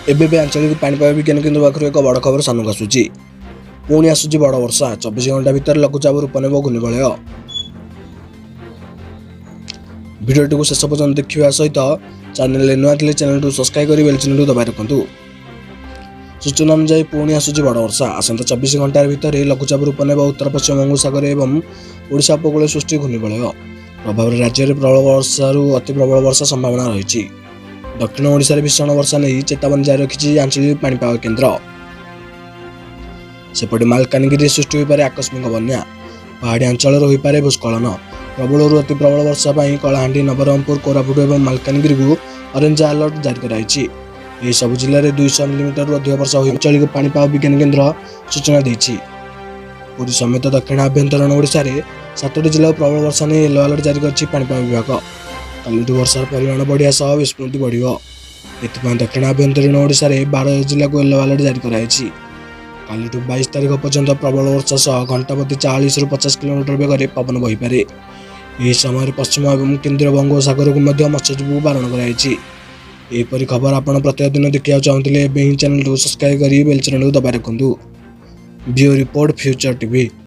एबे आंचलिक पाणीपाग विज्ञान केन्द्र पाखर एक बड़ खबर सामूक आसूची। पुणी आसूची बड़ वर्षा 24 घंटा भितर लघुचाप रूप नेब घूर्णिबलय। भिडियोटी को शेष पर्यंत देखा सहित चैनल नुआ थे चैनल सब्सक्राइब कर बेल चिन्ह दबाई रखु। सूचना अनुसार पुणी आसूची बड़ वर्षा आसंता 24 घंटा भितर लघुचाप रूप नेब उत्तर पश्चिम बंगोपसागर एवं ओडिशा उपकूल सृष्टि घूर्णिबलय प्रभाव राज्य में प्रबल वर्षा अति प्रबल वर्षा संभावना रही। दक्षिण ओडिशा रे भीषण वर्षा नहीं चेतावनी जारी रखी आंचलिक पाणीपाग केन्द्र। सेपटे मालकानगिरी सृष्टि हो पारे आकस्मिक बन्या, पहाड़ी अंचल हो पारे भूस्खलन। प्रबल अति प्रबल वर्षा कलाहांडी नवरंगपुर कोरापुट और मालकानगिरी को ऑरेंज अलर्ट जारी कराई। यह सब जिले में 200 मिलीमीटर अधिक वर्षा हो आंचलिक पाणीपाग विज्ञान केन्द्र सूचना देछि। पुरी समेत दक्षिण आभ्यंतरण ओडिशा रे 7टी जिला प्रबल वर्षा नहीं येलो अलर्ट जारी कर पाणीपाग विभाग। कालिठू वर्षार परिमाण बढ़िया सह विस्मृति बढ़ दक्षिण आभ्यंतरीण ओडिशा रे 12 जिला को येलो अलर्ट जारी कराई। कालिठू 22 तारीख पर्यंत प्रबल वर्षा सह घंटा प्रति 40 ରୁ 50 किलोमीटर बेगर पवन बही पारे। यह समय पश्चिम और केन्द्रीय बंगोपसागर को मत्स्यजीवी को बारण कराई। एपरी खबर आपण प्रत्येक दिन देखा चाहते चैनल सब्सक्राइब कर बेल चिन्ह दबाई रखु। Bureau report future TV.